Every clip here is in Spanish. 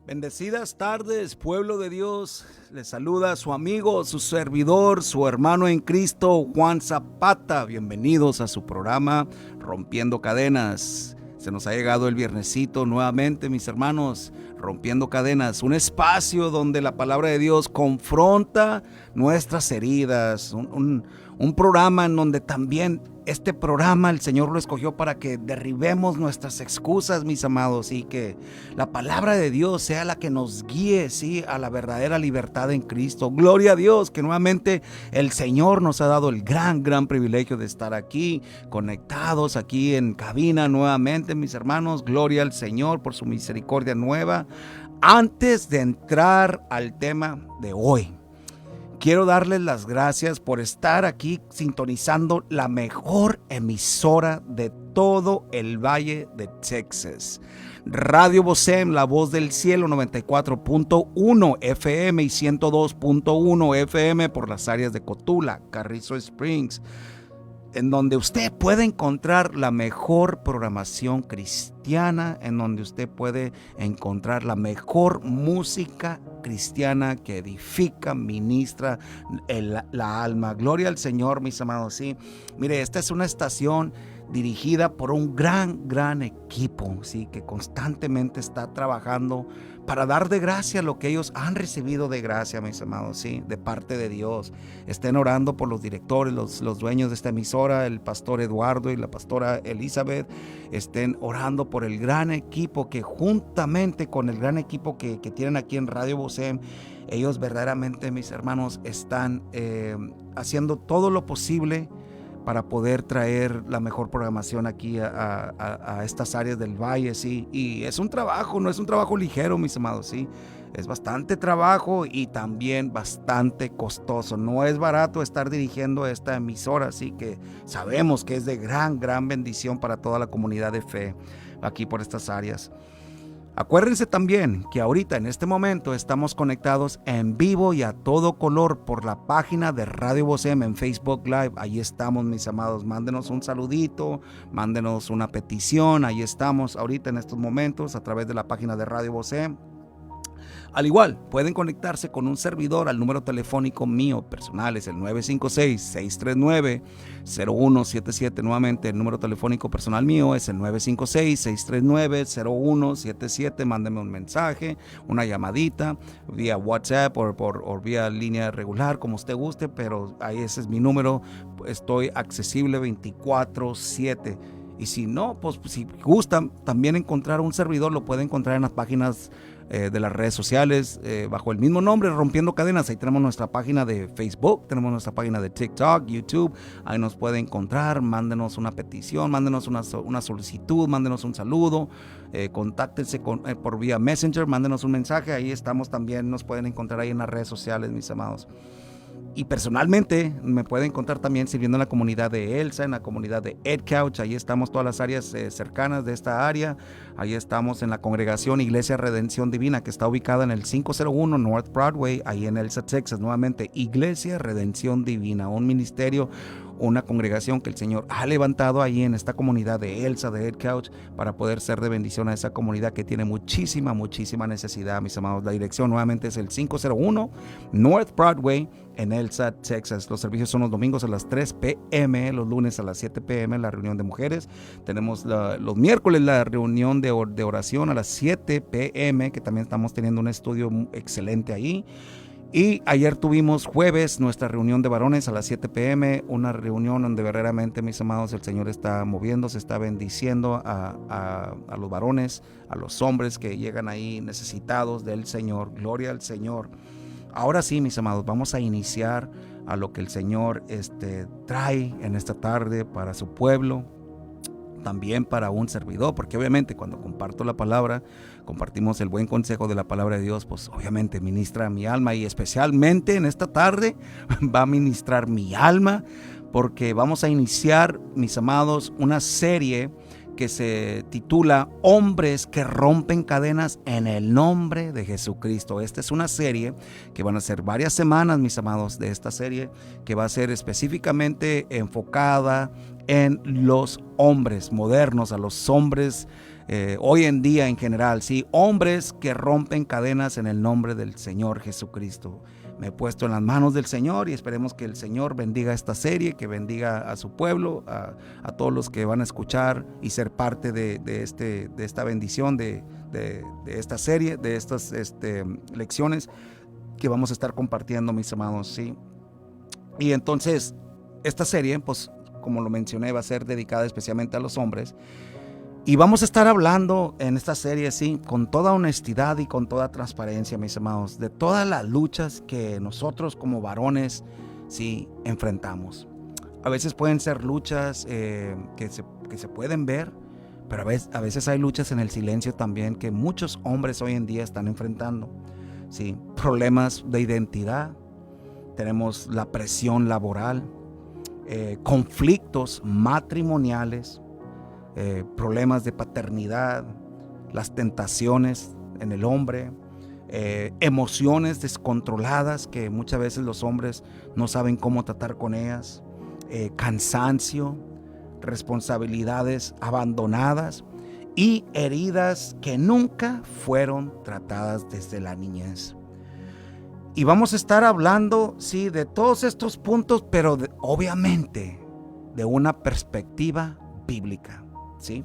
Bendecidas tardes, pueblo de Dios. Les saluda su amigo, su servidor, su hermano en Cristo, Juan Zapata. Bienvenidos a su programa Rompiendo Cadenas. Se nos ha llegado el viernesito nuevamente, mis hermanos, Rompiendo Cadenas, un espacio donde la palabra de Dios confronta nuestras heridas, un programa en donde también este programa el Señor lo escogió para que derribemos nuestras excusas, mis amados, y que la palabra de Dios sea la que nos guíe, sí, a la verdadera libertad en Cristo. Gloria a Dios, que nuevamente el Señor nos ha dado el gran privilegio de estar aquí, conectados aquí en cabina nuevamente, mis hermanos. Gloria al Señor por su misericordia nueva. Antes de entrar al tema de hoy, quiero darles las gracias por estar aquí sintonizando la mejor emisora de todo el Valle de Texas. Radio Bosem, la voz del cielo, 94.1 FM y 102.1 FM por las áreas de Cotula, Carrizo Springs, en donde usted puede encontrar la mejor programación cristiana, en donde usted puede encontrar la mejor música cristiana que edifica, ministra la alma. Gloria al Señor, mis amados. Sí, mire, esta es una estación dirigida por un gran equipo, sí, que constantemente está trabajando para dar de gracia lo que ellos han recibido de gracia, mis amados, sí, de parte de Dios. Estén orando por los directores, los dueños de esta emisora, el pastor Eduardo y la pastora Elizabeth. Estén orando por el gran equipo que juntamente con el gran equipo que tienen aquí en Radio Bosem, ellos verdaderamente, mis hermanos, están haciendo todo lo posible para poder traer la mejor programación aquí a estas áreas del valle, sí. Y es un trabajo, no es un trabajo ligero, mis amados, sí. Es bastante trabajo y también bastante costoso. No es barato estar dirigiendo esta emisora, así que sabemos que es de gran bendición para toda la comunidad de fe aquí por estas áreas. Acuérdense también que ahorita en este momento estamos conectados en vivo y a todo color por la página de Radio Bosem en Facebook Live. Ahí estamos, mis amados. Mándenos un saludito, mándenos una petición. Ahí estamos ahorita en estos momentos a través de la página de Radio Bosem. Al igual, pueden conectarse con un servidor al número telefónico mío personal, es el 956-639-0177. Nuevamente, el número telefónico personal mío es el 956-639-0177. Mándenme un mensaje, una llamadita, vía WhatsApp o vía línea regular, como usted guste, pero ahí ese es mi número. Estoy accesible 24/7. Y si no, pues si gustan también encontrar un servidor, lo pueden encontrar en las páginas de las redes sociales bajo el mismo nombre, Rompiendo Cadenas. Ahí tenemos nuestra página de Facebook, tenemos nuestra página de TikTok, YouTube. Ahí nos puede encontrar. Mándenos una petición, mándenos una solicitud, mándenos un saludo, contáctense por vía Messenger, mándenos un mensaje. Ahí estamos también, nos pueden encontrar ahí en las redes sociales, mis amados. Y personalmente me pueden encontrar también sirviendo en la comunidad de Elsa, en la comunidad de Ed Couch. Ahí estamos todas las áreas cercanas de esta área. Ahí estamos en la congregación Iglesia Redención Divina, que está ubicada en el 501 North Broadway, ahí en Elsa, Texas. Nuevamente, Iglesia Redención Divina, un ministerio, una congregación que el Señor ha levantado ahí en esta comunidad de Elsa, de Ed Couch, para poder ser de bendición a esa comunidad que tiene muchísima necesidad, mis amados. La dirección nuevamente es el 501 North Broadway en Elsa, Texas. Los servicios son los domingos a las 3 p.m., los lunes a las 7 p.m. la reunión de mujeres. Tenemos los miércoles la reunión de oración a las 7 p.m., que también estamos teniendo un estudio excelente ahí. Y ayer tuvimos jueves nuestra reunión de varones a las 7 p.m., una reunión donde verdaderamente, mis amados, el Señor está moviéndose, está bendiciendo a los varones, a los hombres que llegan ahí necesitados del Señor. Gloria al Señor. Ahora sí, mis amados, vamos a iniciar a lo que el Señor trae en esta tarde para su pueblo, también para un servidor, porque obviamente cuando comparto la palabra, compartimos el buen consejo de la palabra de Dios, pues obviamente ministra mi alma, y especialmente en esta tarde va a ministrar mi alma, porque vamos a iniciar, mis amados, una serie que se titula Hombres que rompen cadenas en el nombre de Jesucristo. Esta es una serie que van a ser varias semanas, mis amados, de esta serie que va a ser específicamente enfocada en los hombres modernos, a los hombres hoy en día en general, ¿sí? Hombres que rompen cadenas en el nombre del Señor Jesucristo. Me he puesto en las manos del Señor y esperemos que el Señor bendiga esta serie, que bendiga a su pueblo, a todos los que van a escuchar y ser parte de esta bendición, de esta serie, de estas lecciones que vamos a estar compartiendo, mis amados, ¿sí? Y entonces, esta serie, pues, como lo mencioné, va a ser dedicada especialmente a los hombres. Y vamos a estar hablando en esta serie, sí, con toda honestidad y con toda transparencia, mis amados, de todas las luchas que nosotros como varones, sí, enfrentamos. A veces pueden ser luchas que se pueden ver, pero a veces hay luchas en el silencio también que muchos hombres hoy en día están enfrentando. Sí, problemas de identidad, tenemos la presión laboral, conflictos matrimoniales, problemas de paternidad, las tentaciones en el hombre, emociones descontroladas que muchas veces los hombres no saben cómo tratar con ellas, cansancio, responsabilidades abandonadas y heridas que nunca fueron tratadas desde la niñez. Y vamos a estar hablando, sí, de todos estos puntos, pero obviamente de una perspectiva bíblica, ¿sí?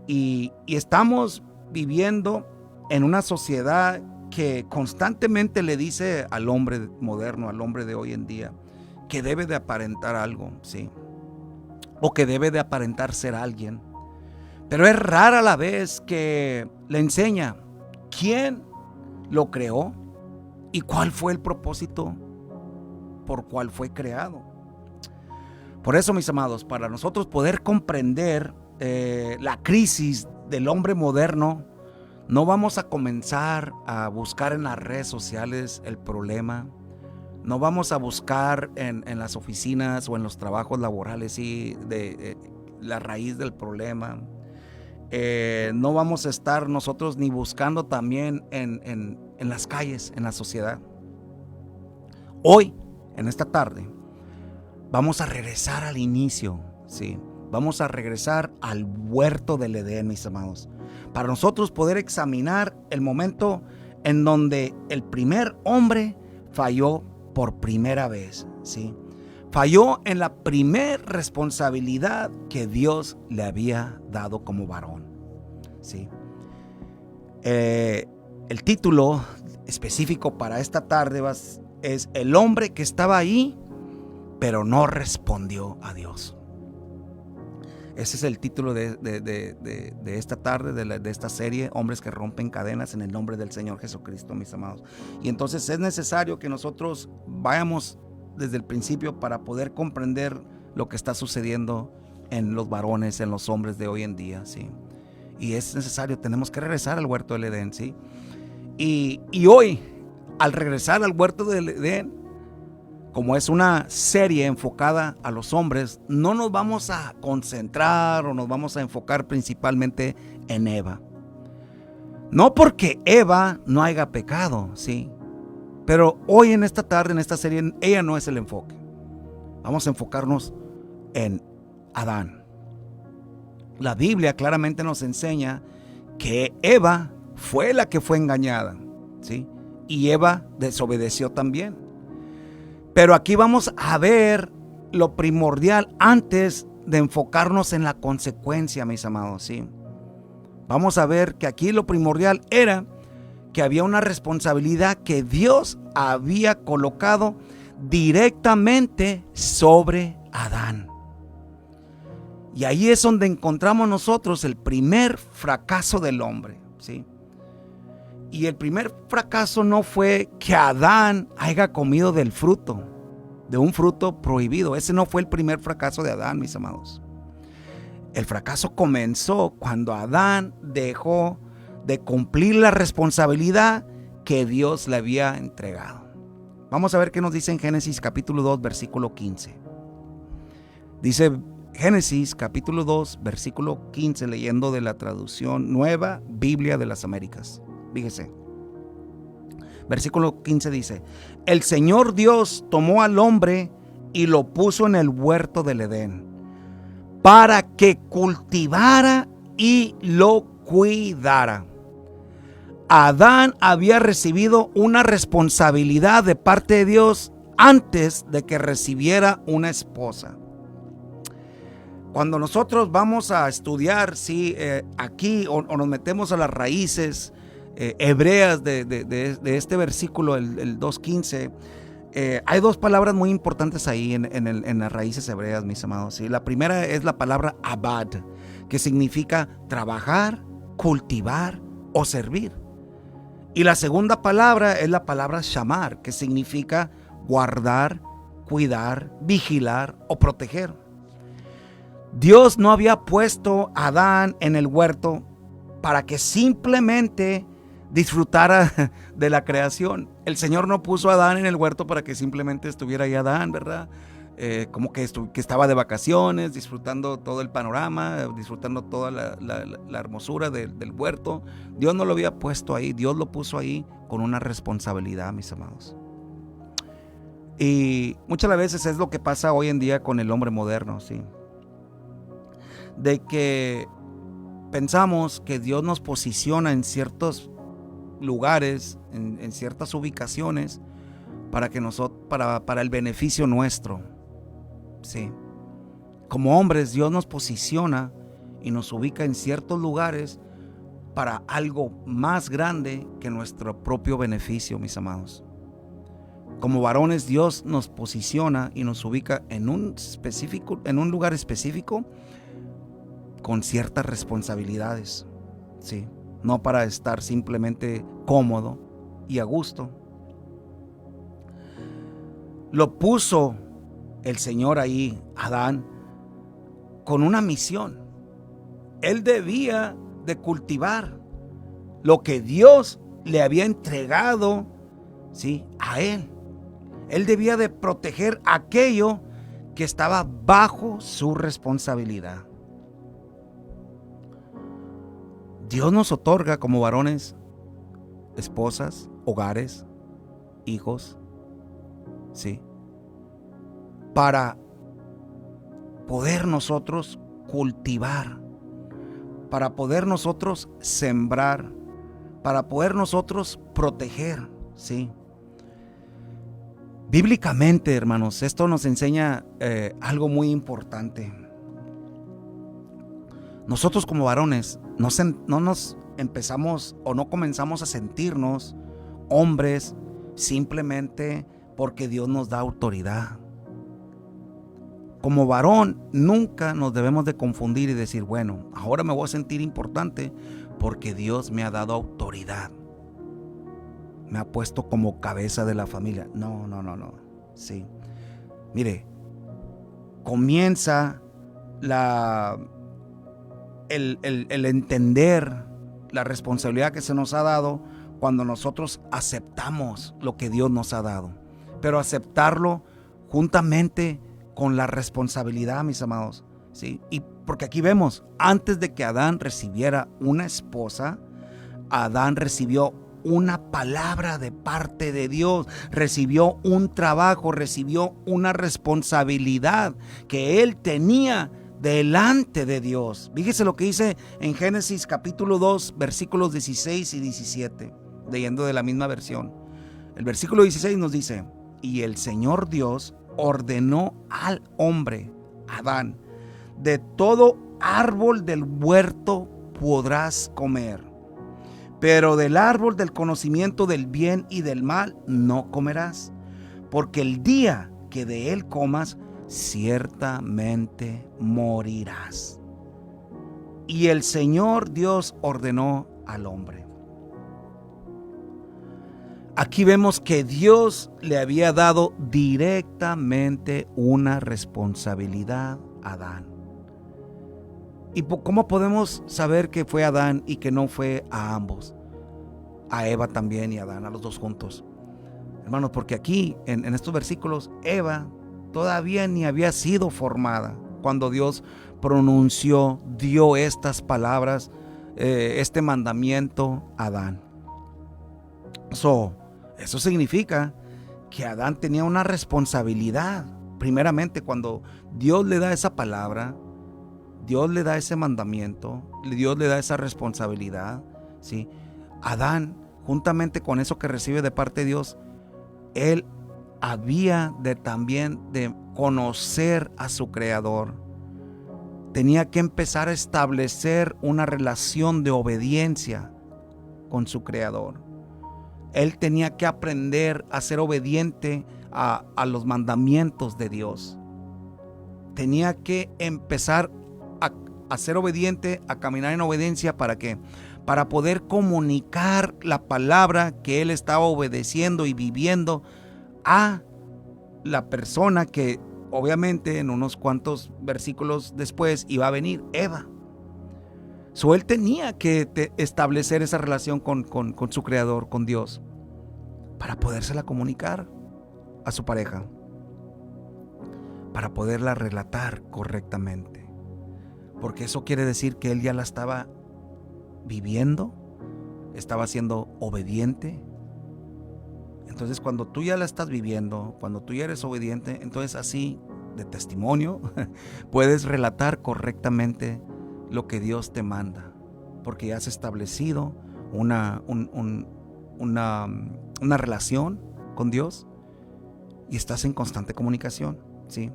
Y estamos viviendo en una sociedad que constantemente le dice al hombre moderno, al hombre de hoy en día, que debe de aparentar algo, ¿sí? O que debe de aparentar ser alguien. Pero es rara la vez que le enseña quién lo creó y cuál fue el propósito por cual fue creado. Por eso, mis amados, para nosotros poder comprender la crisis del hombre moderno, no vamos a comenzar a buscar en las redes sociales el problema. No vamos a buscar en las oficinas o en los trabajos laborales, sí, la raíz del problema. No vamos a estar nosotros ni buscando también en las calles, en la sociedad. Hoy, en esta tarde, vamos a regresar al inicio, ¿sí? Vamos a regresar al huerto del Edén, mis amados, para nosotros poder examinar el momento en donde el primer hombre falló por primera vez, ¿sí? Falló en la primer responsabilidad que Dios le había dado como varón, ¿sí? El título específico para esta tarde es El hombre que estaba ahí, pero no respondió a Dios. Ese es el título de esta tarde, de esta serie, Hombres que rompen cadenas en el nombre del Señor Jesucristo, mis amados. Y entonces es necesario que nosotros vayamos desde el principio para poder comprender lo que está sucediendo en los varones, en los hombres de hoy en día, ¿sí? Y es necesario, tenemos que regresar al huerto del Edén, ¿sí? Y hoy, al regresar al huerto del Edén, como es una serie enfocada a los hombres, no nos vamos a concentrar o nos vamos a enfocar principalmente en Eva. No porque Eva no haya pecado, sí, pero hoy en esta tarde, en esta serie, ella no es el enfoque. Vamos a enfocarnos en Adán. La Biblia claramente nos enseña que Eva fue la que fue engañada, ¿sí? Y Eva desobedeció también. Pero aquí vamos a ver lo primordial antes de enfocarnos en la consecuencia, mis amados, ¿sí? Vamos a ver que aquí lo primordial era que había una responsabilidad que Dios había colocado directamente sobre Adán. Y ahí es donde encontramos nosotros el primer fracaso del hombre, ¿sí? Y el primer fracaso no fue que Adán haya comido del fruto, de un fruto prohibido. Ese no fue el primer fracaso de Adán, mis amados. El fracaso comenzó cuando Adán dejó de cumplir la responsabilidad que Dios le había entregado. Vamos a ver qué nos dice en Génesis capítulo 2, versículo 15. Dice Génesis capítulo 2, versículo 15, leyendo de la traducción Nueva Biblia de las Américas. Fíjese. Versículo 15 dice: el Señor Dios tomó al hombre y lo puso en el huerto del Edén para que cultivara y lo cuidara. Adán había recibido una responsabilidad de parte de Dios antes de que recibiera una esposa. Cuando nosotros vamos a estudiar aquí o nos metemos a las raíces hebreas de este versículo, el 2.15, hay dos palabras muy importantes ahí en las raíces hebreas, mis amados. ¿Sí? La primera es la palabra abad, que significa trabajar, cultivar o servir. Y la segunda palabra es la palabra shamar, que significa guardar, cuidar, vigilar o proteger. Dios no había puesto a Adán en el huerto para que simplemente disfrutara de la creación. El Señor no puso a Adán en el huerto para que simplemente estuviera ahí Adán, ¿verdad? Como que estaba de vacaciones, disfrutando todo el panorama, disfrutando toda la hermosura del huerto. Dios no lo había puesto ahí, Dios lo puso ahí con una responsabilidad, mis amados. Y muchas veces es lo que pasa hoy en día con el hombre moderno, ¿sí? De que pensamos que Dios nos posiciona en ciertos lugares, en ciertas ubicaciones, para el beneficio nuestro. Sí. Como hombres, Dios nos posiciona y nos ubica en ciertos lugares para algo más grande que nuestro propio beneficio, mis amados. Como varones, Dios nos posiciona y nos ubica en un lugar específico con ciertas responsabilidades, ¿sí? No para estar simplemente cómodo y a gusto. Lo puso el Señor ahí, Adán, con una misión. Él debía de cultivar lo que Dios le había entregado, ¿sí?, a él. Él debía de proteger aquello que estaba bajo su responsabilidad. Dios nos otorga como varones esposas, hogares, hijos, ¿sí?, para poder nosotros cultivar, para poder nosotros sembrar, para poder nosotros proteger, ¿sí? Bíblicamente, hermanos, esto nos enseña algo muy importante. Nosotros como varones no nos empezamos o no comenzamos a sentirnos hombres simplemente porque Dios nos da autoridad. Como varón nunca nos debemos de confundir y decir, bueno, ahora me voy a sentir importante porque Dios me ha dado autoridad. Me ha puesto como cabeza de la familia. No. Sí. Mire, comienza el entender la responsabilidad que se nos ha dado cuando nosotros aceptamos lo que Dios nos ha dado. Pero aceptarlo juntamente con la responsabilidad, mis amados, ¿sí? Y porque aquí vemos, antes de que Adán recibiera una esposa, Adán recibió una palabra de parte de Dios, recibió un trabajo, recibió una responsabilidad que él tenía delante de Dios. Fíjese lo que dice en Génesis capítulo 2, versículos 16 y 17, leyendo de la misma versión. El versículo 16 nos dice: y el Señor Dios ordenó al hombre, Adán, de todo árbol del huerto podrás comer, pero del árbol del conocimiento del bien y del mal no comerás, porque el día que de él comas, ciertamente morirás. Y el Señor Dios ordenó al hombre. Aquí vemos que Dios le había dado directamente una responsabilidad a Adán. ¿Y cómo podemos saber que fue Adán y que no fue a ambos? A Eva también y a Adán, a los dos juntos. Hermanos, porque aquí en estos versículos Eva todavía ni había sido formada cuando Dios dio estas palabras, este mandamiento a Adán. Eso significa que Adán tenía una responsabilidad. Primeramente, cuando Dios le da esa palabra, Dios le da ese mandamiento, Dios le da esa responsabilidad, ¿sí? Adán, juntamente con eso que recibe de parte de Dios, él había de también de conocer a su Creador. Tenía que empezar a establecer una relación de obediencia con su Creador. Él tenía que aprender a ser obediente a los mandamientos de Dios. Tenía que empezar a ser obediente, a caminar en obediencia. ¿Para qué? Para poder comunicar la palabra que él estaba obedeciendo y viviendo a la persona que obviamente en unos cuantos versículos después iba a venir, Eva. Él tenía que establecer esa relación con su Creador, con Dios, para podérsela comunicar a su pareja, para poderla relatar correctamente. Porque eso quiere decir que él ya la estaba viviendo, estaba siendo obediente. Entonces, cuando tú ya la estás viviendo, cuando tú ya eres obediente, entonces así, de testimonio, puedes relatar correctamente lo que Dios te manda, porque ya has establecido una relación con Dios y estás en constante comunicación, ¿sí?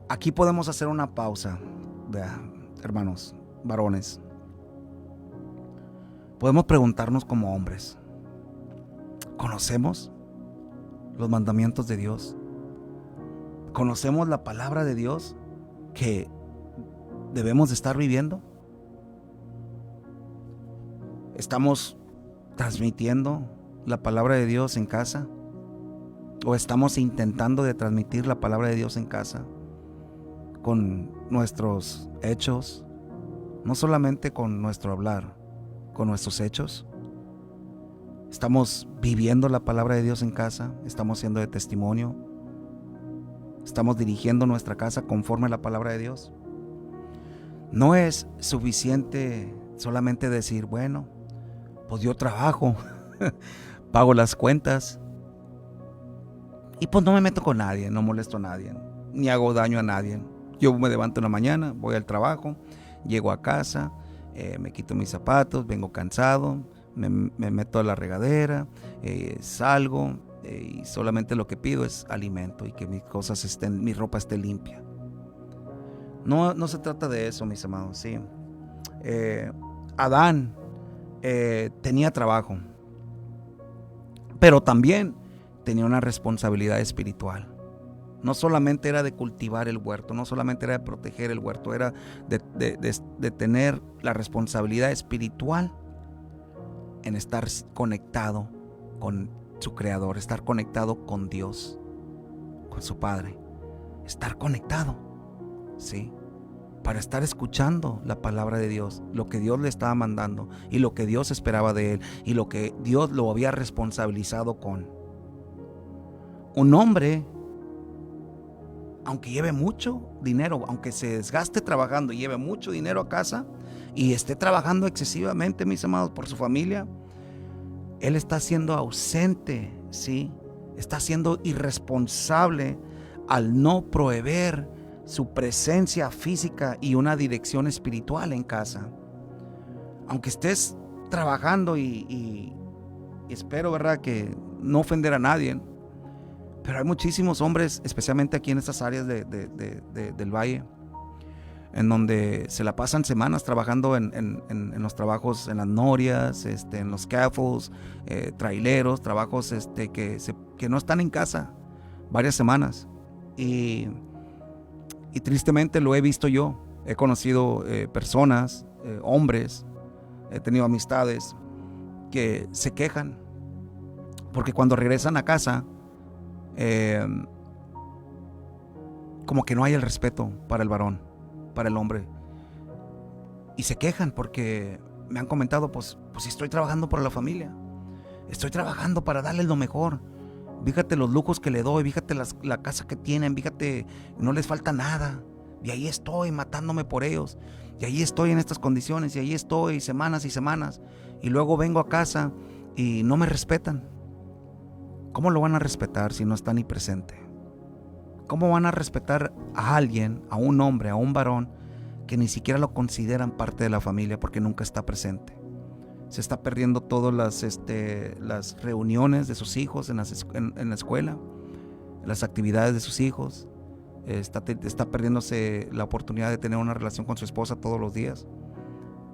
Aquí podemos hacer una pausa, hermanos, varones. Podemos preguntarnos como hombres: ¿conocemos los mandamientos de Dios? ¿Conocemos la palabra de Dios que debemos de estar viviendo? ¿Estamos transmitiendo la palabra de Dios en casa? ¿O estamos intentando de transmitir la palabra de Dios en casa con nuestros hechos? No solamente con nuestro hablar, con nuestros hechos. ¿Estamos viviendo la palabra de Dios en casa? ¿Estamos siendo de testimonio? ¿Estamos dirigiendo nuestra casa conforme a la palabra de Dios? No es suficiente solamente decir, bueno, pues yo trabajo, pago las cuentas y pues no me meto con nadie, no molesto a nadie, ni hago daño a nadie. Yo me levanto en la mañana, voy al trabajo, llego a casa, me quito mis zapatos, vengo cansado, me meto a la regadera, salgo, y solamente lo que pido es alimento y que mi ropa esté limpia. No se trata de eso, mis amados, ¿sí? Adán tenía trabajo, pero también tenía una responsabilidad espiritual. No solamente era de cultivar el huerto, no solamente era de proteger el huerto, era de tener la responsabilidad espiritual en estar conectado con su Creador, estar conectado con Dios, con su Padre, estar conectado, ¿sí? Para estar escuchando la palabra de Dios, lo que Dios le estaba mandando y lo que Dios esperaba de él y lo que Dios lo había responsabilizado con. Un hombre, aunque lleve mucho dinero, aunque se desgaste trabajando y lleve mucho dinero a casa y esté trabajando excesivamente, mis amados, por su familia, él está siendo ausente, ¿sí? Está siendo irresponsable al no proveer su presencia física y una dirección espiritual en casa. Aunque estés trabajando y espero, ¿verdad?, que no ofender a nadie, pero hay muchísimos hombres, especialmente aquí en estas áreas del valle, en donde se la pasan semanas trabajando en los trabajos, en las norias, en los scaffolds, traileros, trabajos que no están en casa varias semanas. Y tristemente lo he visto yo. He conocido personas, hombres, he tenido amistades que se quejan porque cuando regresan a casa, como que no hay el respeto para el varón, para el hombre, y se quejan porque me han comentado, pues estoy trabajando por la familia, estoy trabajando para darles lo mejor, fíjate los lujos que le doy, fíjate la casa que tienen, fíjate, no les falta nada. Y ahí estoy matándome por ellos. Y ahí estoy en estas condiciones, y ahí estoy semanas y semanas. Y luego vengo a casa y no me respetan. ¿Cómo lo van a respetar si no está ni presente? ¿Cómo van a respetar a alguien, a un hombre, a un varón, que ni siquiera lo consideran parte de la familia porque nunca está presente? Se está perdiendo todas las reuniones de sus hijos en la escuela, las actividades de sus hijos. Está perdiéndose la oportunidad de tener una relación con su esposa todos los días.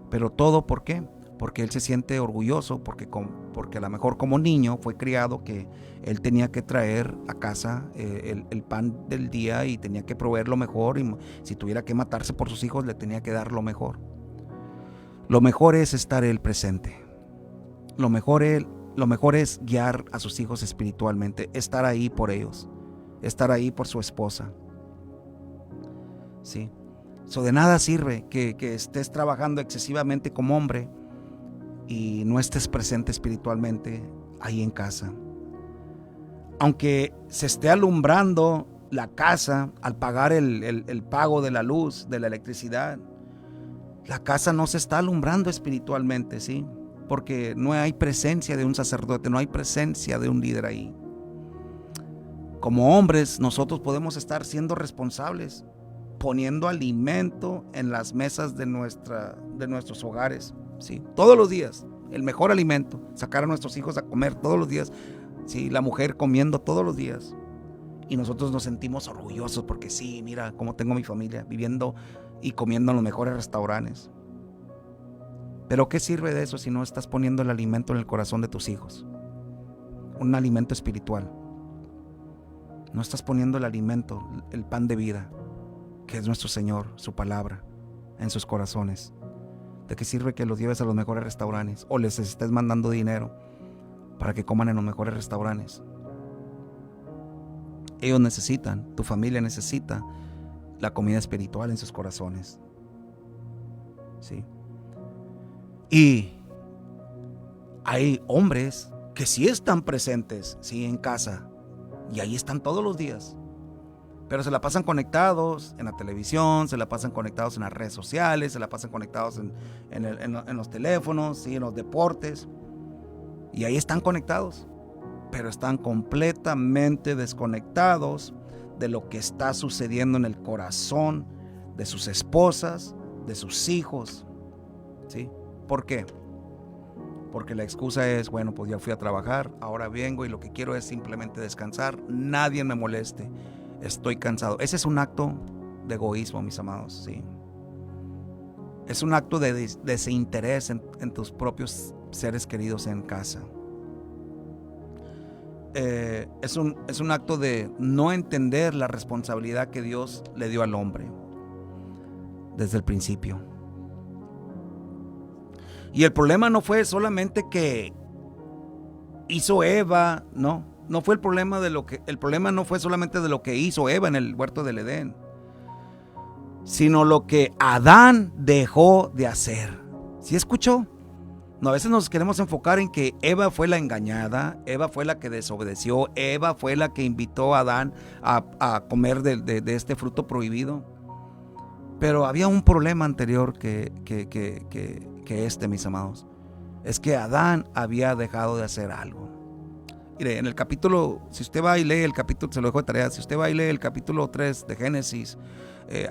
Pero todo, ¿por qué? Porque él se siente orgulloso, porque a lo mejor como niño fue criado que él tenía que traer a casa el pan del día y tenía que proveer lo mejor, y si tuviera que matarse por sus hijos le tenía que dar lo mejor. Lo mejor es estar él presente. Lo mejor es guiar a sus hijos espiritualmente, estar ahí por ellos, estar ahí por su esposa. Sí. De nada sirve que estés trabajando excesivamente como hombre y no estés presente espiritualmente ahí en casa. Aunque se esté alumbrando la casa al pagar el pago de la luz, de la electricidad, la casa no se está alumbrando espiritualmente, ¿sí? Porque no hay presencia de un sacerdote, no hay presencia de un líder ahí. Como hombres, nosotros podemos estar siendo responsables, poniendo alimento en las mesas de nuestros hogares, ¿sí? Todos los días, el mejor alimento, sacar a nuestros hijos a comer todos los días, ¿sí? La mujer comiendo todos los días. Y nosotros nos sentimos orgullosos porque sí, mira cómo tengo mi familia viviendo y comiendo en los mejores restaurantes. Pero ¿qué sirve de eso si no estás poniendo el alimento en el corazón de tus hijos? Un alimento espiritual. No estás poniendo el alimento, el pan de vida, que es nuestro Señor, su palabra, en sus corazones. ¿De qué sirve que los lleves a los mejores restaurantes o les estés mandando dinero para que coman en los mejores restaurantes? Ellos necesitan, tu familia necesita la comida espiritual en sus corazones. Sí. Y hay hombres que sí están presentes, sí, en casa, y ahí están todos los días, pero se la pasan conectados en la televisión, se la pasan conectados en las redes sociales, se la pasan conectados en los teléfonos, ¿sí? En los deportes, y ahí están conectados, pero están completamente desconectados de lo que está sucediendo en el corazón de sus esposas, de sus hijos, ¿sí? ¿Por qué? Porque la excusa es, bueno, pues ya fui a trabajar, ahora vengo y lo que quiero es simplemente descansar, nadie me moleste, estoy cansado. Ese es un acto de egoísmo, mis amados, ¿sí? Es un acto de desinterés en tus propios seres queridos en casa. Es un acto de no entender la responsabilidad que Dios le dio al hombre desde el principio. Y el problema no fue solamente que hizo Eva, no fue el problema no fue solamente de lo que hizo Eva en el huerto del Edén, sino lo que Adán dejó de hacer. ¿Sí escuchó? No, a veces nos queremos enfocar en que Eva fue la engañada, Eva fue la que desobedeció, Eva fue la que invitó a Adán a comer de este fruto prohibido. Pero había un problema anterior que mis amados. Es que Adán había dejado de hacer algo. Mire, en el capítulo, si usted va y lee el capítulo, se lo dejo de tarea, si usted va y lee el capítulo 3 de Génesis,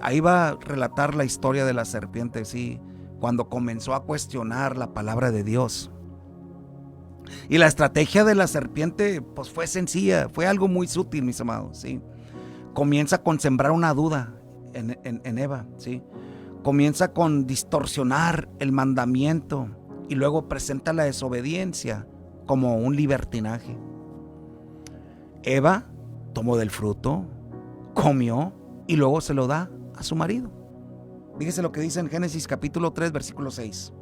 ahí va a relatar la historia de la serpiente, sí, cuando comenzó a cuestionar la palabra de Dios. Y la estrategia de la serpiente pues fue sencilla, fue algo muy sutil, mis amados, ¿sí? Comienza con sembrar una duda en Eva, ¿sí? Comienza con distorsionar el mandamiento y luego presenta la desobediencia como un libertinaje. Eva tomó del fruto, comió y luego se lo da a su marido. Fíjese lo que dice en Génesis capítulo 3, versículo 6.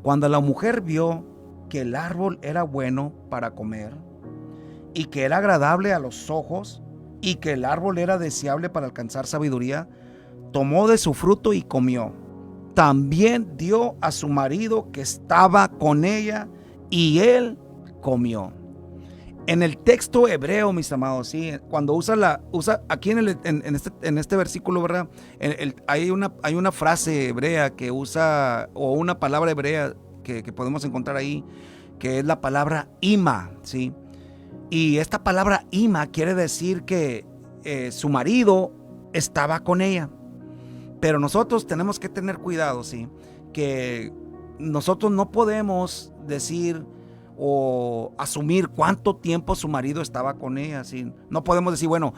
Cuando la mujer vio que el árbol era bueno para comer y que era agradable a los ojos y que el árbol era deseable para alcanzar sabiduría, tomó de su fruto y comió. También dio a su marido que estaba con ella y él comió. En el texto hebreo, mis amados, ¿sí? Cuando usa aquí en este versículo, ¿verdad? Hay una frase hebrea que usa, o una palabra hebrea que podemos encontrar ahí, que es la palabra ima, ¿sí? Y esta palabra ima quiere decir que su marido estaba con ella. Pero nosotros tenemos que tener cuidado, ¿sí? Que nosotros no podemos decir o asumir cuánto tiempo su marido estaba con ella, ¿sí? No podemos decir, bueno,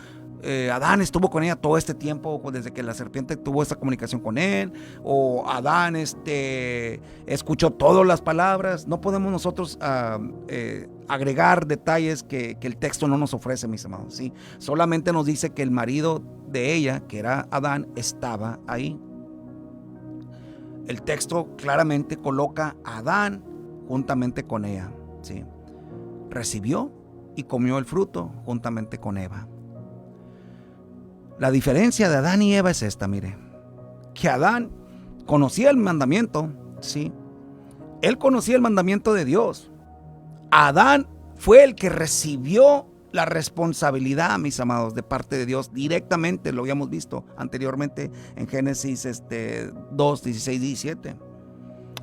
Adán estuvo con ella todo este tiempo desde que la serpiente tuvo esta comunicación con él, o Adán escuchó todas las palabras. No podemos nosotros agregar detalles que el texto no nos ofrece, mis amados, ¿sí? Solamente nos dice que el marido de ella, que era Adán, estaba ahí. El texto claramente coloca a Adán juntamente con ella, ¿sí? Recibió y comió el fruto juntamente con Eva. La diferencia de Adán y Eva es esta, mire, que Adán conocía el mandamiento, ¿sí? Él conocía el mandamiento de Dios. Adán fue el que recibió la responsabilidad, mis amados, de parte de Dios directamente. Lo habíamos visto anteriormente en Génesis 2, 16, 17.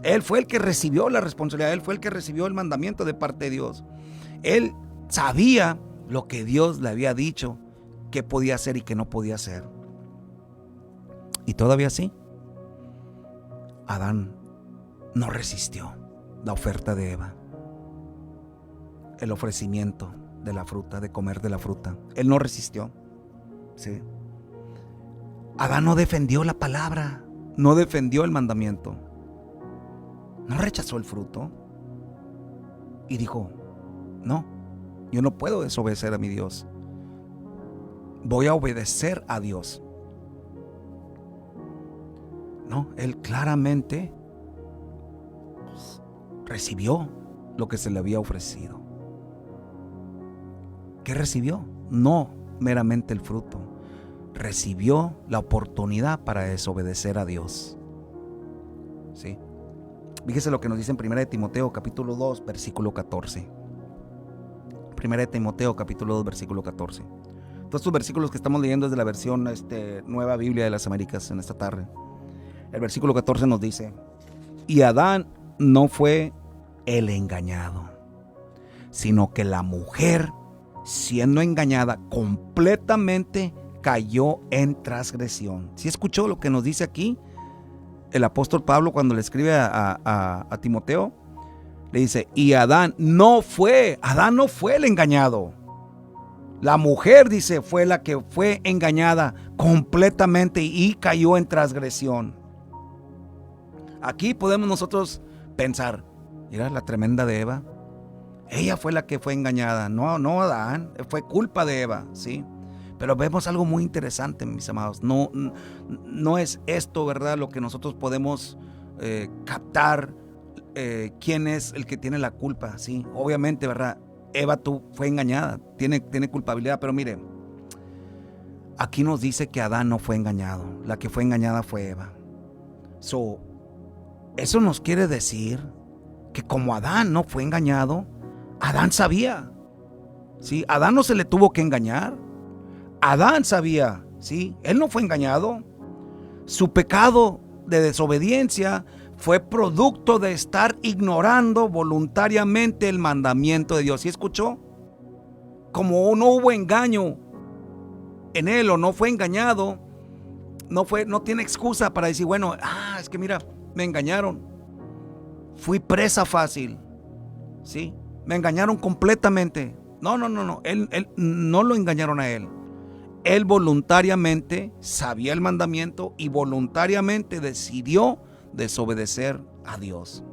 Él fue el que recibió la responsabilidad, él fue el que recibió el mandamiento de parte de Dios. Él sabía lo que Dios le había dicho, qué podía hacer y qué no podía hacer. Y todavía así, Adán no resistió la oferta de Eva, el ofrecimiento de la fruta, de comer de la fruta. Él no resistió, ¿sí? Adán no defendió la palabra, no defendió el mandamiento, no rechazó el fruto y dijo, no, yo no puedo desobedecer a mi Dios, voy a obedecer a Dios. No, él claramente recibió lo que se le había ofrecido. ¿Qué recibió? No meramente el fruto, recibió la oportunidad para desobedecer a Dios, ¿sí? Fíjese lo que nos dice en 1 de Timoteo capítulo 2 versículo 14. 1 de Timoteo capítulo 2 versículo 14. Todos estos versículos que estamos leyendo es de la versión Nueva Biblia de las Américas en esta tarde. El versículo 14 nos dice: y Adán no fue el engañado, sino que la mujer, siendo engañada, completamente cayó en transgresión. ¿Sí escuchó lo que nos dice aquí el apóstol Pablo cuando le escribe a Timoteo? Le dice, y Adán no fue el engañado. La mujer, dice, fue la que fue engañada completamente y cayó en transgresión. Aquí podemos nosotros pensar, mira la tremenda de Eva. Ella fue la que fue engañada, no Adán, fue culpa de Eva, ¿sí? Pero vemos algo muy interesante, mis amados. No es esto, ¿verdad?, lo que nosotros podemos captar, quién es el que tiene la culpa, ¿sí? Obviamente, ¿verdad? Eva fue engañada, tiene culpabilidad, pero mire, aquí nos dice que Adán no fue engañado, la que fue engañada fue Eva. Eso nos quiere decir que como Adán no fue engañado, Adán sabía, ¿sí? Adán no se le tuvo que engañar. Adán sabía, ¿sí? Él no fue engañado. Su pecado de desobediencia fue producto de estar ignorando voluntariamente el mandamiento de Dios. ¿Sí escuchó? Como no hubo engaño en él o no fue engañado, no tiene excusa para decir, bueno, es que mira, me engañaron. Fui presa fácil, ¿sí? Me engañaron completamente. No. Él no lo engañaron a él. Él voluntariamente sabía el mandamiento y voluntariamente decidió desobedecer a Dios.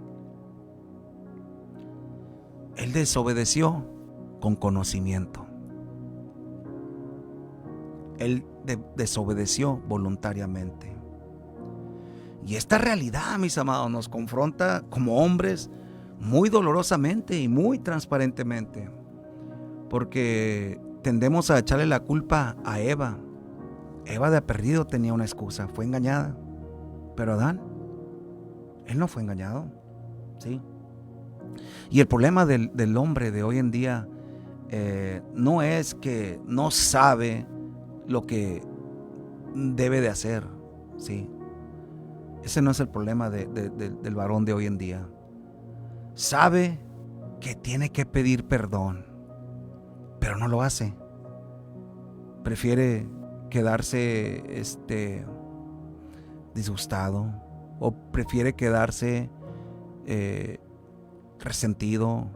Él desobedeció con conocimiento. Él desobedeció voluntariamente. Y esta realidad, mis amados, nos confronta como hombres muy dolorosamente y muy transparentemente, porque tendemos a echarle la culpa a Eva. Eva de perdido tenía una excusa, fue engañada. Pero Adán, él no fue engañado, ¿sí? Y el problema del hombre de hoy en día no es que no sabe lo que debe de hacer, ¿sí? Ese no es el problema del varón de hoy en día. Sabe que tiene que pedir perdón, pero no lo hace. Prefiere quedarse disgustado, o prefiere quedarse resentido,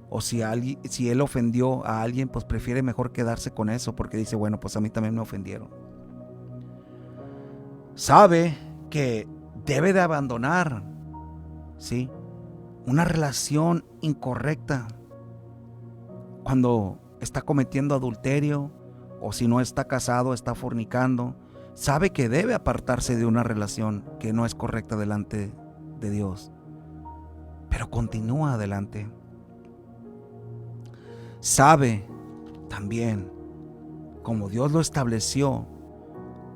o si él ofendió a alguien, pues prefiere mejor quedarse con eso, porque dice, bueno, pues a mí también me ofendieron. Sabe que debe de abandonar, ¿sí?, una relación incorrecta cuando está cometiendo adulterio, o si no está casado, está fornicando. Sabe que debe apartarse de una relación que no es correcta delante de Dios, pero continúa adelante. Sabe también, como Dios lo estableció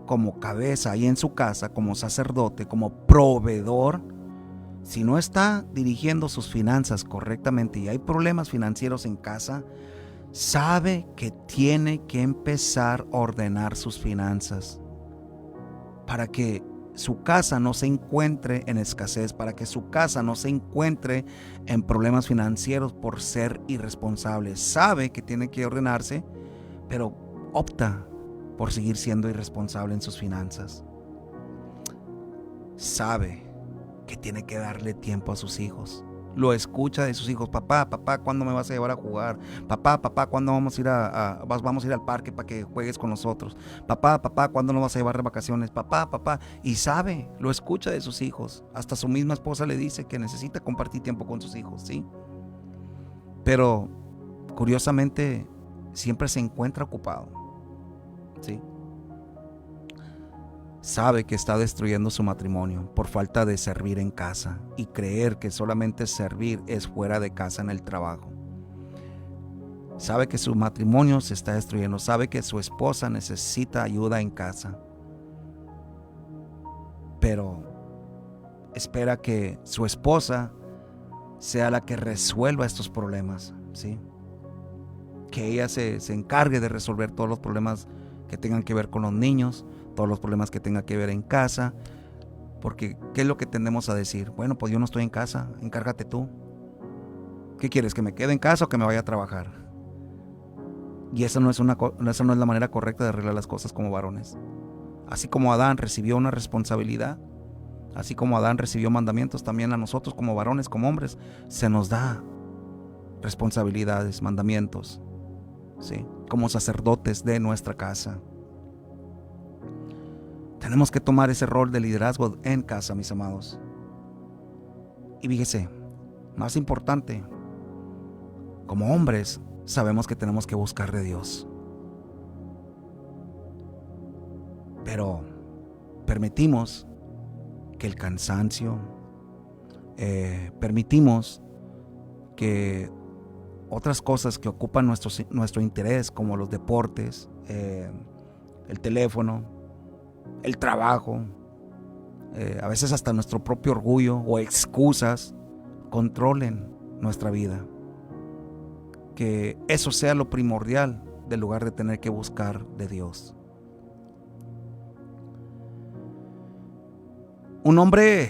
como cabeza ahí en su casa, como sacerdote, como proveedor, si no está dirigiendo sus finanzas correctamente y hay problemas financieros en casa, sabe que tiene que empezar a ordenar sus finanzas para que su casa no se encuentre en escasez, para que su casa no se encuentre en problemas financieros por ser irresponsable. Sabe que tiene que ordenarse, pero opta por seguir siendo irresponsable en sus finanzas. Sabe que tiene que darle tiempo a sus hijos. Lo escucha de sus hijos: papá, ¿cuándo me vas a llevar a jugar? Papá, ¿cuándo vamos a ir vamos a ir al parque para que juegues con nosotros? Papá, ¿cuándo nos vas a llevar de vacaciones? Papá. Y sabe, lo escucha de sus hijos. Hasta su misma esposa le dice que necesita compartir tiempo con sus hijos, ¿sí? Pero curiosamente siempre se encuentra ocupado, ¿sí? Sabe que está destruyendo su matrimonio por falta de servir en casa y creer que solamente servir es fuera de casa, en el trabajo. Sabe que su matrimonio se está destruyendo. Sabe que su esposa necesita ayuda en casa, pero espera que su esposa sea la que resuelva estos problemas, ¿sí? Que ella se encargue de resolver todos los problemas que tengan que ver con los niños, todos los problemas que tenga que ver en casa. Porque ¿qué es lo que tendemos a decir? Bueno, pues yo no estoy en casa, encárgate tú. ¿Qué quieres? ¿Que me quede en casa o que me vaya a trabajar? Y esa no es la manera correcta de arreglar las cosas como varones. Así como Adán recibió una responsabilidad, así como Adán recibió mandamientos, también a nosotros como varones, como hombres, se nos da responsabilidades, mandamientos, ¿sí?, como sacerdotes de nuestra casa. Tenemos que tomar ese rol de liderazgo en casa, mis amados. Y fíjese, más importante, como hombres sabemos que tenemos que buscar de Dios, pero permitimos que el cansancio, permitimos que otras cosas que ocupan nuestro interés, como los deportes, el teléfono, el trabajo, a veces hasta nuestro propio orgullo o excusas, controlen nuestra vida. Que eso sea lo primordial, en lugar de tener que buscar de Dios. Un hombre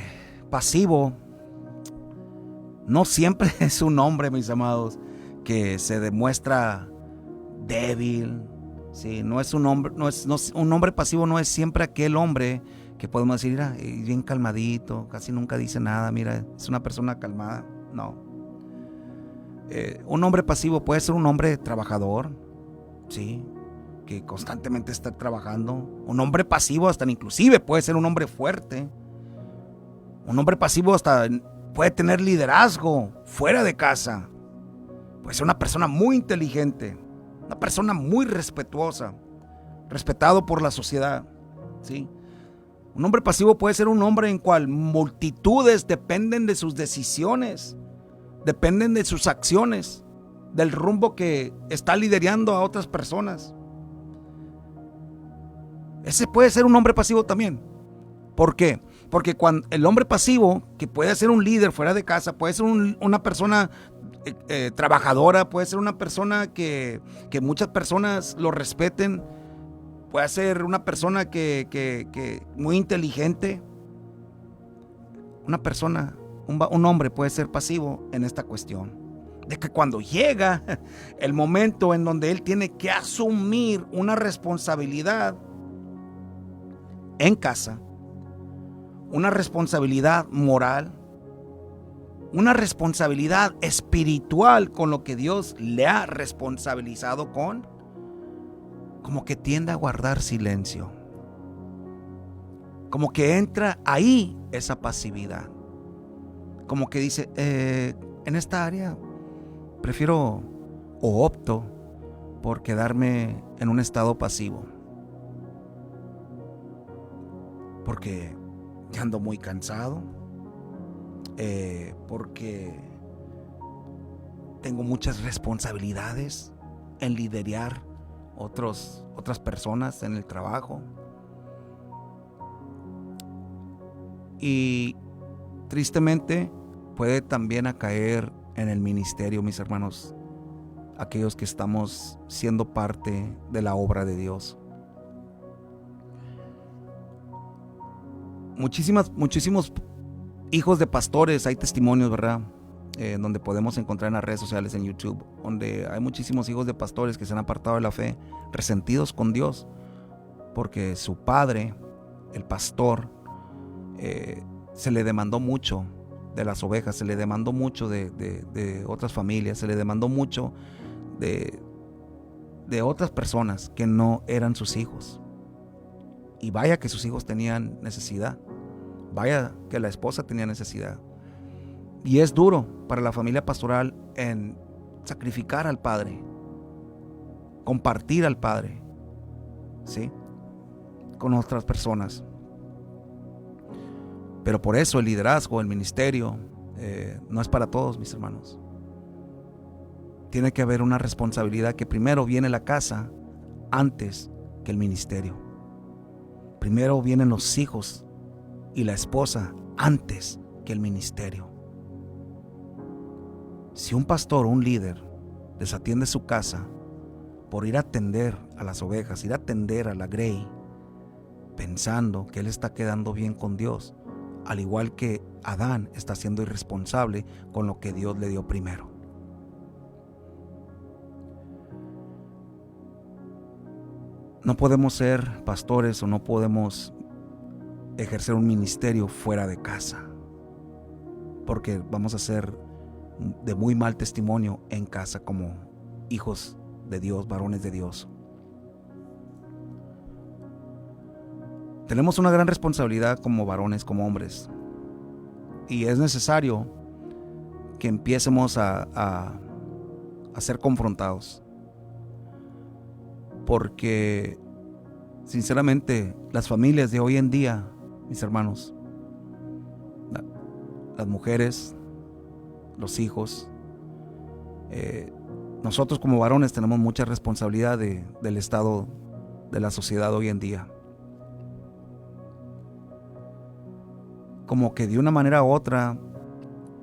pasivo no siempre es un hombre, mis amados, que se demuestra débil. Sí, no es un hombre, un hombre pasivo no es siempre aquel hombre que podemos decir, mira, bien calmadito, casi nunca dice nada, mira, es una persona calmada. No. Un hombre pasivo puede ser un hombre trabajador, sí, que constantemente está trabajando. Un hombre pasivo hasta inclusive puede ser un hombre fuerte. Un hombre pasivo hasta puede tener liderazgo fuera de casa. Puede ser una persona muy inteligente, una persona muy respetuosa, respetado por la sociedad, ¿sí? Un hombre pasivo puede ser un hombre en cual multitudes dependen de sus decisiones, dependen de sus acciones, del rumbo que está liderando a otras personas. Ese puede ser un hombre pasivo también. ¿Por qué? Porque cuando el hombre pasivo, que puede ser un líder fuera de casa, puede ser una persona trabajadora, puede ser una persona que muchas personas lo respeten, puede ser una persona que muy inteligente. Una persona, un hombre puede ser pasivo en esta cuestión, de que cuando llega el momento en donde él tiene que asumir una responsabilidad en casa, una responsabilidad moral, una responsabilidad espiritual con lo que Dios le ha responsabilizado con, como que tiende a guardar silencio, como que entra ahí esa pasividad, como que dice, en esta área prefiero o opto por quedarme en un estado pasivo, porque ya ando muy cansado, porque tengo muchas responsabilidades en liderar otras personas en el trabajo. Y tristemente puede también caer en el ministerio, mis hermanos, aquellos que estamos siendo parte de la obra de Dios. Muchísimos hijos de pastores, hay testimonios, ¿verdad? Donde podemos encontrar en las redes sociales, en YouTube, donde hay muchísimos hijos de pastores que se han apartado de la fe, resentidos con Dios, porque su padre, el pastor, se le demandó mucho de las ovejas, se le demandó mucho de otras familias, se le demandó mucho de otras personas que no eran sus hijos. Y vaya que sus hijos tenían necesidad, vaya que la esposa tenía necesidad. Y es duro para la familia pastoral en sacrificar al padre, compartir al padre, ¿sí?, con otras personas. Pero por eso el liderazgo, el ministerio, no es para todos, mis hermanos. Tiene que haber una responsabilidad, que primero viene la casa antes que el ministerio. Primero vienen los hijos y la esposa antes que el ministerio. Si un pastor o un líder desatiende su casa por ir a atender a las ovejas, ir a atender a la grey, pensando que él está quedando bien con Dios, al igual que Adán está siendo irresponsable con lo que Dios le dio primero. No podemos ser pastores o no podemos ejercer un ministerio fuera de casa, porque vamos a ser de muy mal testimonio en casa como hijos de Dios, varones de Dios. Tenemos una gran responsabilidad como varones, como hombres, y es necesario que empiecemos a ser confrontados, porque sinceramente las familias de hoy en día, mis hermanos, las mujeres, los hijos, nosotros como varones tenemos mucha responsabilidad del estado de la sociedad hoy en día. Como que de una manera u otra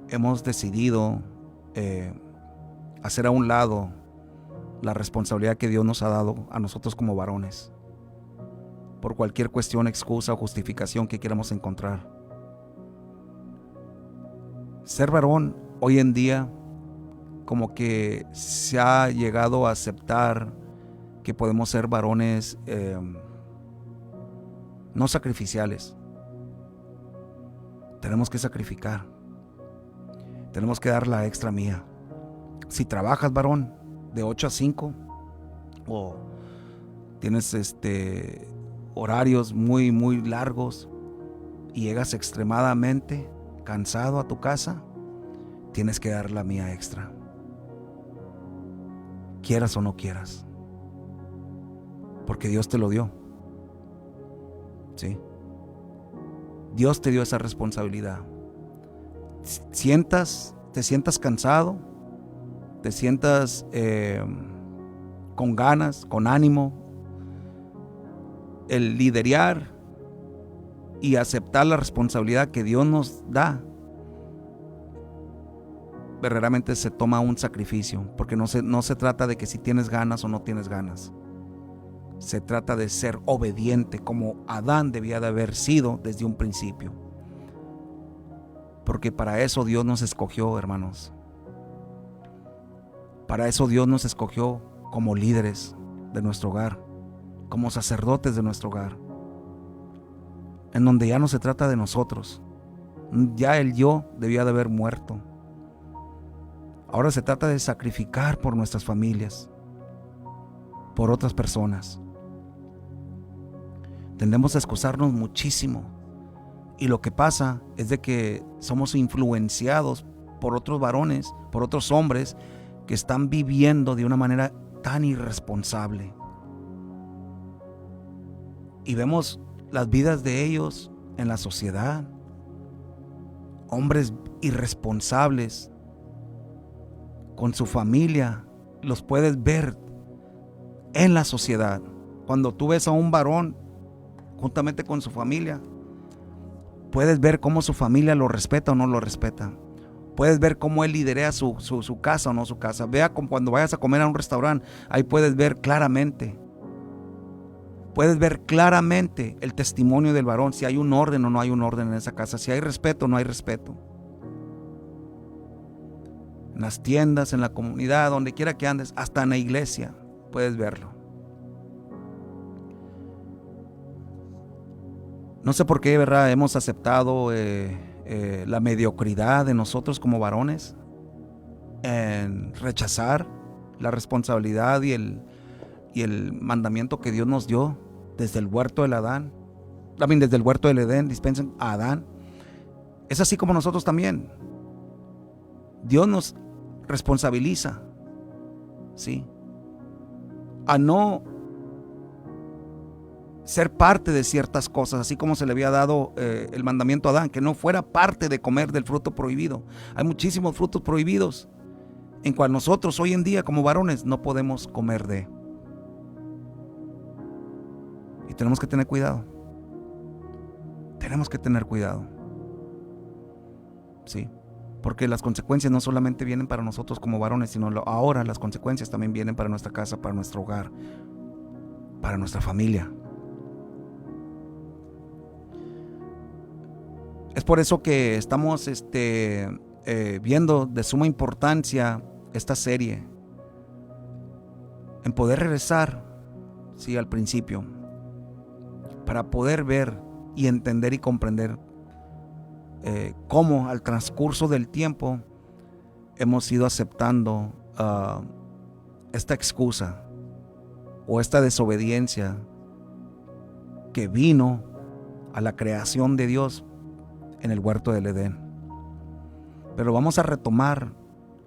hemos decidido hacer a un lado la responsabilidad que Dios nos ha dado a nosotros como varones, por cualquier cuestión, excusa o justificación que queramos encontrar. Ser varón hoy en día, como que se ha llegado a aceptar que podemos ser varones no sacrificiales. Tenemos que sacrificar, tenemos que dar la extra mía. Si trabajas, varón, de 8 a 5, o tienes horarios muy largos y llegas extremadamente cansado a tu casa, tienes que dar la mía extra, quieras o no quieras, porque Dios te lo dio, ¿sí? Dios te dio esa responsabilidad. Te sientas cansado, te sientas con ganas, con ánimo, el liderar y aceptar la responsabilidad que Dios nos da verdaderamente se toma un sacrificio, porque no se trata de que si tienes ganas o no tienes ganas. Se trata de ser obediente como Adán debía de haber sido desde un principio. Porque para eso Dios nos escogió, hermanos. Para eso Dios nos escogió como líderes de nuestro hogar, como sacerdotes de nuestro hogar, en donde ya no se trata de nosotros. Ya el yo debía de haber muerto. Ahora se trata de sacrificar por nuestras familias, por otras personas. Tendemos a excusarnos muchísimo, y lo que pasa es de que somos influenciados por otros varones, por otros hombres que están viviendo de una manera tan irresponsable. Y vemos las vidas de ellos en la sociedad. Hombres irresponsables con su familia, los puedes ver en la sociedad. Cuando tú ves a un varón juntamente con su familia, puedes ver cómo su familia lo respeta o no lo respeta. Puedes ver cómo él lidera su casa o no su casa. Vea como cuando vayas a comer a un restaurante, ahí puedes ver claramente. Puedes ver claramente el testimonio del varón, si hay un orden o no hay un orden en esa casa, si hay respeto o no hay respeto. En las tiendas, en la comunidad, donde quiera que andes, hasta en la iglesia, puedes verlo. No sé por qué, ¿verdad? Hemos aceptado la mediocridad de nosotros como varones en rechazar la responsabilidad y el mandamiento que Dios nos dio desde el huerto del Adán. Desde el huerto del Edén, dispensen, a Adán. Es así como nosotros también. Dios nos responsabiliza, ¿sí?, a no ser parte de ciertas cosas, así como se le había dado el mandamiento a Adán, que no fuera parte de comer del fruto prohibido. Hay muchísimos frutos prohibidos en cual nosotros hoy en día como varones no podemos comer de. Y tenemos que tener cuidado. Tenemos que tener cuidado. Sí, porque las consecuencias no solamente vienen para nosotros como varones, sino ahora las consecuencias también vienen para nuestra casa, para nuestro hogar, para nuestra familia. Es por eso que estamos viendo de suma importancia esta serie, en poder regresar, sí, al principio, para poder ver y entender y comprender cómo al transcurso del tiempo hemos ido aceptando esta excusa o esta desobediencia que vino a la creación de Dios en el huerto del Edén. Pero vamos a retomar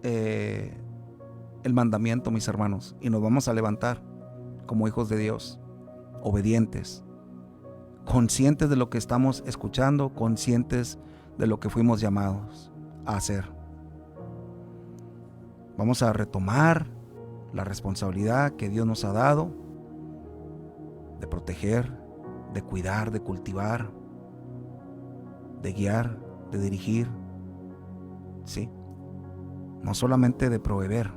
el mandamiento, mis hermanos, y nos vamos a levantar como hijos de Dios, obedientes, conscientes de lo que estamos escuchando, conscientes de lo que fuimos llamados a hacer. Vamos a retomar la responsabilidad que Dios nos ha dado de proteger, de cuidar, de cultivar, de guiar, de dirigir, ¿sí? No solamente de proveer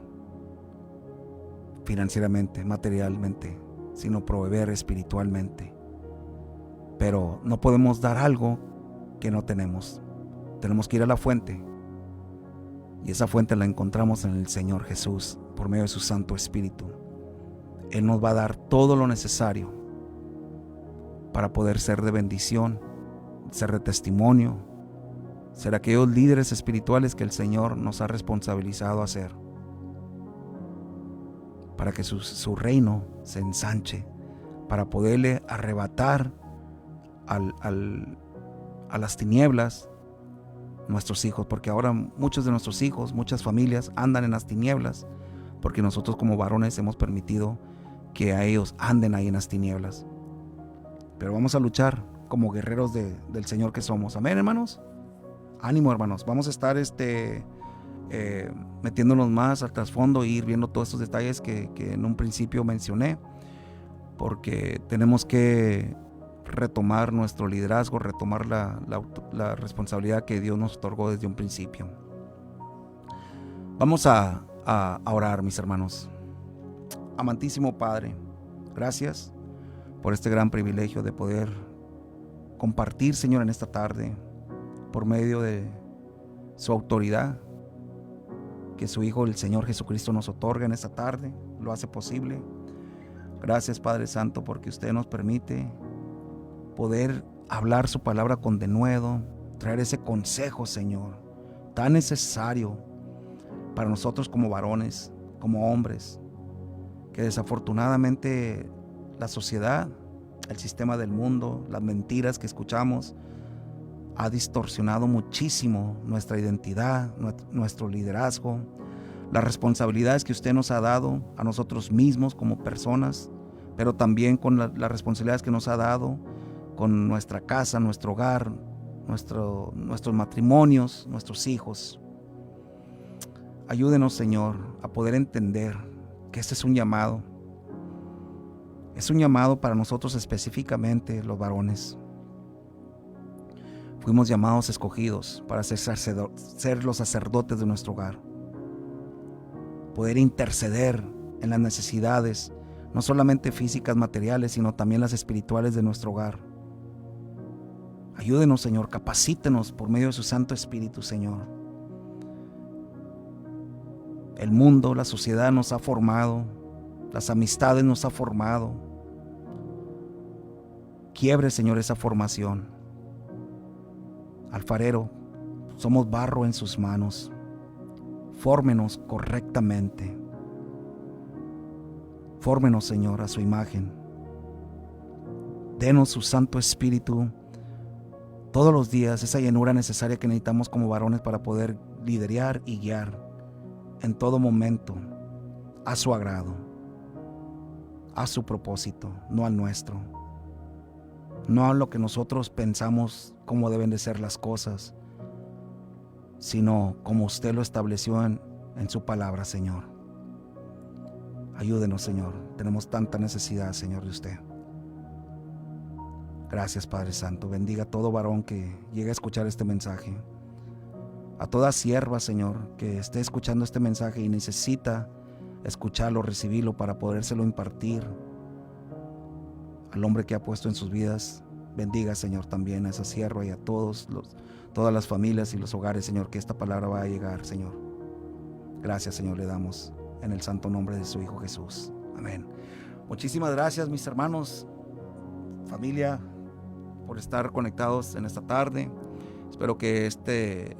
financieramente, materialmente, sino proveer espiritualmente. Pero no podemos dar algo que no tenemos. Tenemos que ir a la fuente, y esa fuente la encontramos en el Señor Jesús por medio de su Santo Espíritu. Él nos va a dar todo lo necesario para poder ser de bendición, ser de testimonio, ser aquellos líderes espirituales que el Señor nos ha responsabilizado a ser, para que su reino se ensanche, para poderle arrebatar a las tinieblas nuestros hijos, porque ahora muchos de nuestros hijos, muchas familias andan en las tinieblas, porque nosotros como varones hemos permitido que a ellos anden ahí en las tinieblas. Pero vamos a luchar como guerreros del Señor que somos. Amén, hermanos. Ánimo, hermanos. Vamos a estar metiéndonos más al trasfondo e ir viendo todos estos detalles que en un principio mencioné, porque tenemos que retomar nuestro liderazgo, retomar la responsabilidad que Dios nos otorgó desde un principio. Vamos a orar, mis hermanos. Amantísimo Padre, gracias por este gran privilegio de poder compartir, Señor, en esta tarde, por medio de su autoridad, que su Hijo, el Señor Jesucristo, nos otorga en esta tarde, lo hace posible. Gracias, Padre Santo, porque usted nos permite poder hablar su palabra con denuedo, traer ese consejo, Señor, tan necesario para nosotros como varones, como hombres, que desafortunadamente la sociedad, el sistema del mundo, las mentiras que escuchamos, ha distorsionado muchísimo nuestra identidad, nuestro liderazgo, las responsabilidades que usted nos ha dado a nosotros mismos como personas, pero también con las responsabilidades que nos ha dado con nuestra casa, nuestro hogar, nuestros matrimonios, nuestros hijos. Ayúdenos, Señor, a poder entender que este es un llamado. Es un llamado para nosotros específicamente, los varones. Fuimos llamados, escogidos para ser los sacerdotes de nuestro hogar. Poder interceder en las necesidades, no solamente físicas, materiales, sino también las espirituales de nuestro hogar. Ayúdenos, Señor, capacítenos por medio de su Santo Espíritu, Señor. El mundo, la sociedad nos ha formado, las amistades nos ha formado. Quiebre, Señor, esa formación. Alfarero, somos barro en sus manos. Fórmenos correctamente. Fórmenos, Señor, a su imagen. Denos su Santo Espíritu todos los días, esa llenura necesaria que necesitamos como varones para poder liderar y guiar en todo momento a su agrado, a su propósito, no al nuestro, no a lo que nosotros pensamos cómo deben de ser las cosas, sino como usted lo estableció en su palabra, Señor. Ayúdenos, Señor, tenemos tanta necesidad, Señor, de usted. Gracias, Padre Santo. Bendiga a todo varón que llegue a escuchar este mensaje, a toda sierva, Señor, que esté escuchando este mensaje y necesita escucharlo, recibirlo para podérselo impartir al hombre que ha puesto en sus vidas. Bendiga, Señor, también a esa sierva y a todas las familias y los hogares, Señor, que esta palabra va a llegar, Señor. Gracias, Señor, le damos en el santo nombre de su Hijo Jesús. Amén. Muchísimas gracias, mis hermanos, familia, por estar conectados en esta tarde. Espero que este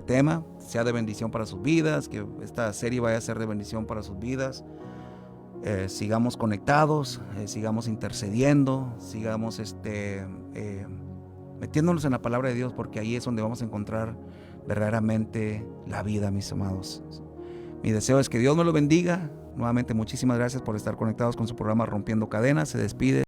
tema sea de bendición para sus vidas, que esta serie vaya a ser de bendición para sus vidas. Sigamos conectados, sigamos intercediendo, sigamos metiéndonos en la palabra de Dios, porque ahí es donde vamos a encontrar verdaderamente la vida, mis amados. Mi deseo es que Dios nos lo bendiga. Nuevamente, muchísimas gracias por estar conectados con su programa Rompiendo Cadenas. Se despide